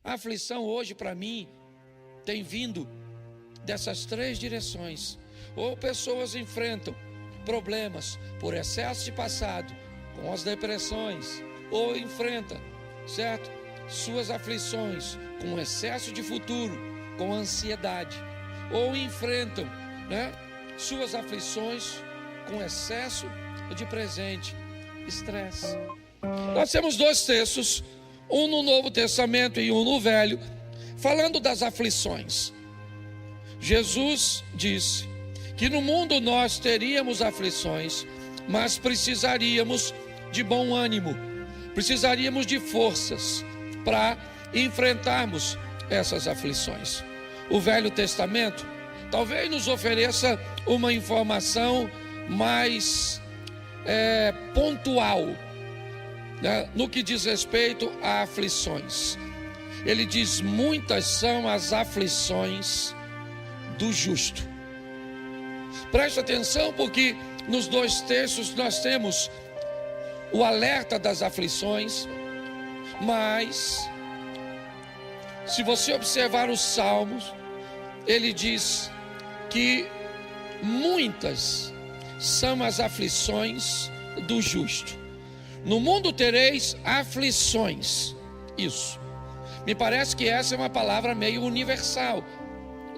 A aflição hoje para mim tem vindo dessas três direções. Ou pessoas enfrentam problemas por excesso de passado, com as depressões, ou enfrentam, certo? Suas aflições com excesso de futuro, com ansiedade, ou enfrentam, suas aflições com excesso de presente, estresse. Nós temos dois textos, um no Novo Testamento e um no Velho, falando das aflições. Jesus disse que no mundo nós teríamos aflições, mas precisaríamos de bom ânimo, precisaríamos de forças para enfrentarmos essas aflições. O Velho Testamento talvez nos ofereça uma informação mais pontual, no que diz respeito a aflições. Ele diz: muitas são as aflições do justo. Preste atenção, porque nos dois textos nós temos o alerta das aflições, mas se você observar os Salmos, ele diz que muitas são as aflições do justo. No mundo tereis aflições. Isso. Me parece que essa é uma palavra meio universal.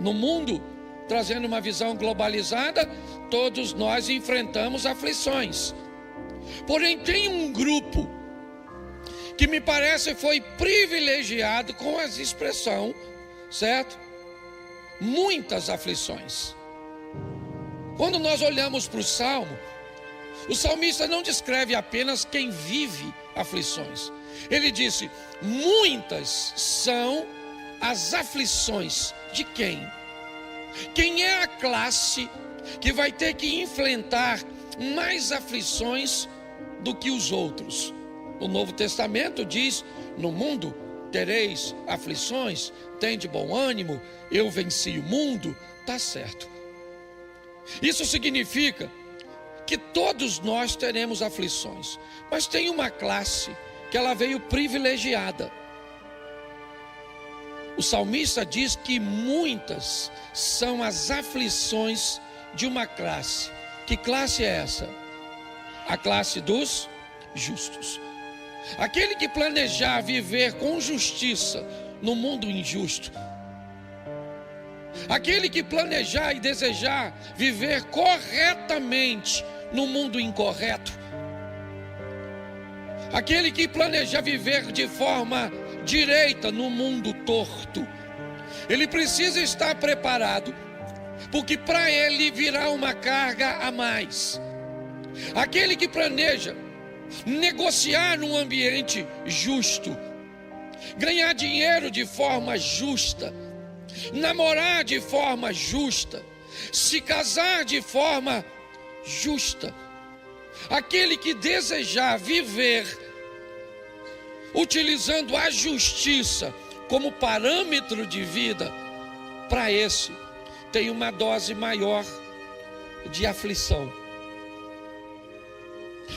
No mundo, trazendo uma visão globalizada, todos nós enfrentamos aflições. Porém, tem um grupo que me parece foi privilegiado com essa expressão, certo? Muitas aflições. Quando nós olhamos para o Salmo, o salmista não descreve apenas quem vive aflições. Ele disse: muitas são as aflições de quem? Quem é a classe que vai ter que enfrentar mais aflições do que os outros? O Novo Testamento diz: no mundo tereis aflições, tende bom ânimo, eu venci o mundo. Está certo. Isso significa que todos nós teremos aflições, mas tem uma classe que ela veio privilegiada. O salmista diz que muitas são as aflições de uma classe. Que classe é essa? A classe dos justos. Aquele que planejar viver com justiça no mundo injusto, aquele que planejar e desejar viver corretamente no mundo incorreto, aquele que planeja viver de forma direita no mundo torto, ele precisa estar preparado, porque para ele virá uma carga a mais. Aquele que planeja negociar num ambiente justo, ganhar dinheiro de forma justa, namorar de forma justa, se casar de forma justa, aquele que desejar viver utilizando a justiça como parâmetro de vida, para esse tem uma dose maior de aflição.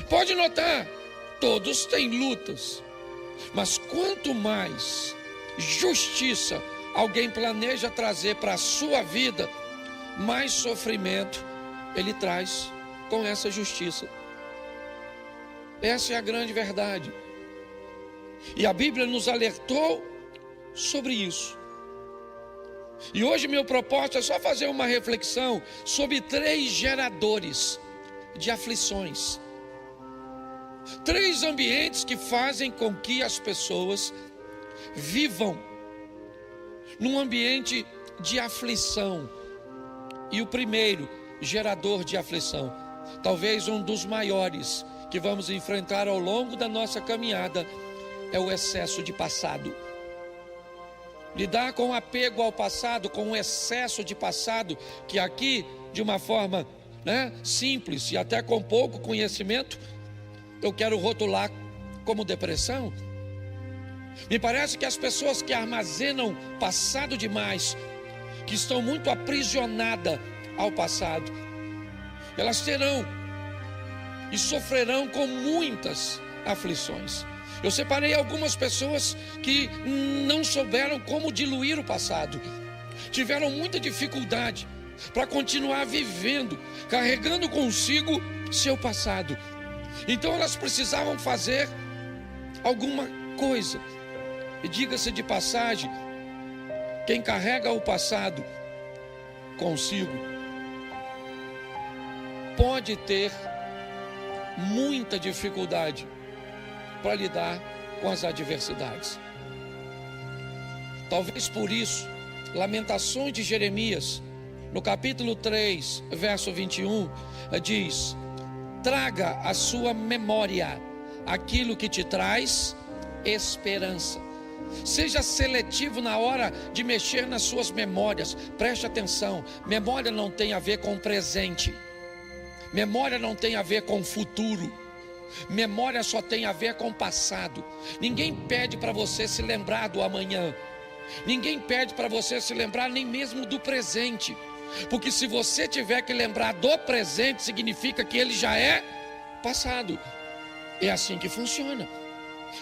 Pode notar, todos têm lutas, mas quanto mais justiça alguém planeja trazer para a sua vida, mais sofrimento ele traz com essa justiça. Essa é a grande verdade. E a Bíblia nos alertou sobre isso. E hoje meu propósito é só fazer uma reflexão sobre três geradores de aflições. Três ambientes que fazem com que as pessoas vivam num ambiente de aflição. E o primeiro gerador de aflição, talvez um dos maiores que vamos enfrentar ao longo da nossa caminhada, é o excesso de passado. Lidar com apego ao passado, com o excesso de passado, que aqui, de uma forma simples e até com pouco conhecimento, eu quero rotular como depressão. Me parece que as pessoas que armazenam passado demais, que estão muito aprisionadas ao passado, elas terão e sofrerão com muitas aflições. Eu separei algumas pessoas que não souberam como diluir o passado, tiveram muita dificuldade para continuar vivendo, carregando consigo seu passado. Então elas precisavam fazer alguma coisa. E diga-se de passagem, quem carrega o passado consigo pode ter muita dificuldade para lidar com as adversidades. Talvez por isso, Lamentações de Jeremias, no capítulo 3, verso 21, diz: traga à sua memória aquilo que te traz esperança. Seja seletivo na hora de mexer nas suas memórias. Preste atenção, memória não tem a ver com presente, memória não tem a ver com futuro, memória só tem a ver com passado. Ninguém pede para você se lembrar do amanhã, ninguém pede para você se lembrar nem mesmo do presente, porque se você tiver que lembrar do presente, significa que ele já é passado. É assim que funciona.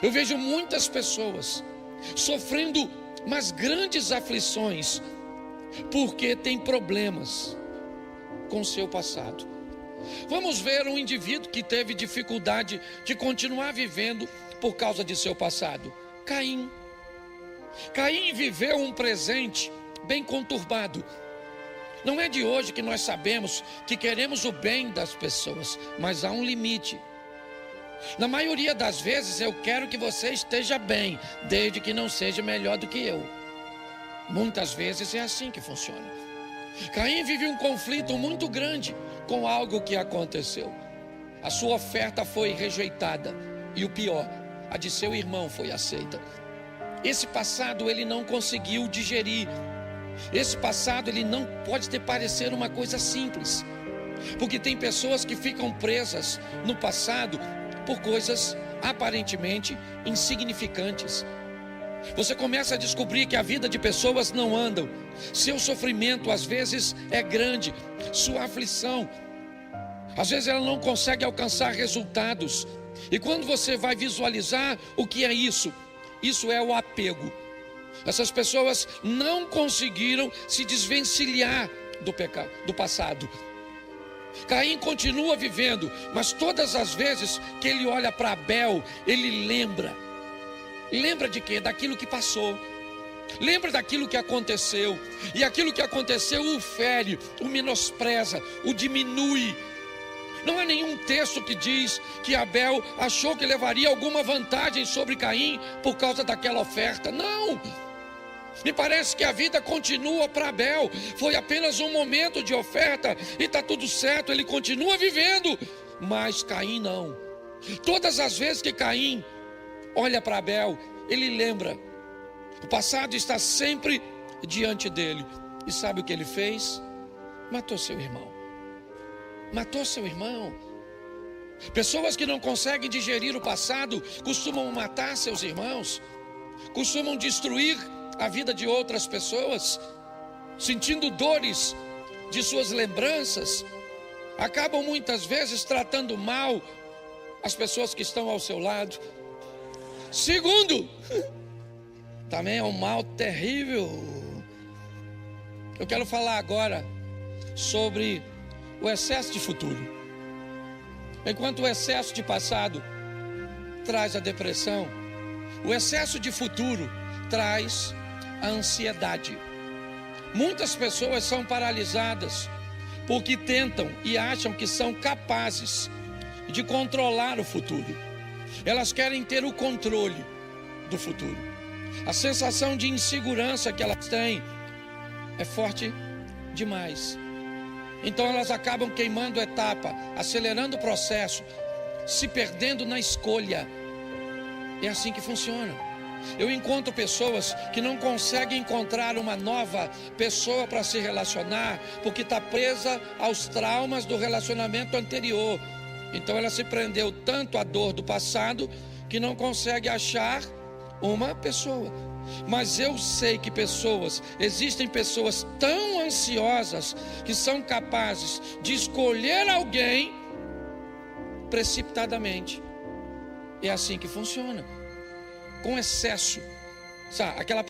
Eu vejo muitas pessoas sofrendo umas grandes aflições porque tem problemas com seu passado. Vamos ver um indivíduo que teve dificuldade de continuar vivendo por causa de seu passado. Caim. Caim viveu um presente bem conturbado. Não é de hoje que nós sabemos que queremos o bem das pessoas, mas há um limite. Na maioria das vezes eu quero que você esteja bem, desde que não seja melhor do que eu. Muitas vezes é assim que funciona. Caim vive um conflito muito grande com algo que aconteceu. A sua oferta foi rejeitada e o pior, a de seu irmão foi aceita. Esse passado ele não conseguiu digerir. Esse passado ele não pode te parecer uma coisa simples, porque tem pessoas que ficam presas no passado por coisas aparentemente insignificantes. Você começa a descobrir que a vida de pessoas não andam. Seu sofrimento às vezes é grande, sua aflição, às vezes ela não consegue alcançar resultados. E quando você vai visualizar o que é isso, isso é o apego. Essas pessoas não conseguiram se desvencilhar do pecado, do passado. Caim continua vivendo, mas todas as vezes que ele olha para Abel, ele lembra de quê? Daquilo que passou, lembra daquilo que aconteceu, e aquilo que aconteceu o fere, o menospreza, o diminui. Não há nenhum texto que diz que Abel achou que levaria alguma vantagem sobre Caim por causa daquela oferta. Não! Me parece que a vida continua para Abel. Foi apenas um momento de oferta e está tudo certo, ele continua vivendo. Mas Caim não. Todas as vezes que Caim olha para Abel, ele lembra. O passado está sempre diante dele. E sabe o que ele fez? Matou seu irmão. Matou seu irmão. Pessoas que não conseguem digerir o passado costumam matar seus irmãos, costumam destruir a vida de outras pessoas, sentindo dores de suas lembranças, acabam muitas vezes tratando mal as pessoas que estão ao seu lado. Segundo, também é um mal terrível. Eu quero falar agora sobre o excesso de futuro. Enquanto o excesso de passado traz a depressão, o excesso de futuro traz a ansiedade. Muitas pessoas são paralisadas porque tentam e acham que são capazes de controlar o futuro. Elas querem ter o controle do futuro. A sensação de insegurança que elas têm é forte demais. Então elas acabam queimando etapa, acelerando o processo, se perdendo na escolha. É assim que funciona. Eu encontro pessoas que não conseguem encontrar uma nova pessoa para se relacionar, porque está presa aos traumas do relacionamento anterior. Então ela se prendeu tanto à dor do passado que não consegue achar uma pessoa. Mas eu sei que existem pessoas tão ansiosas que são capazes de escolher alguém precipitadamente. É assim que funciona. com excesso. Sabe, aquela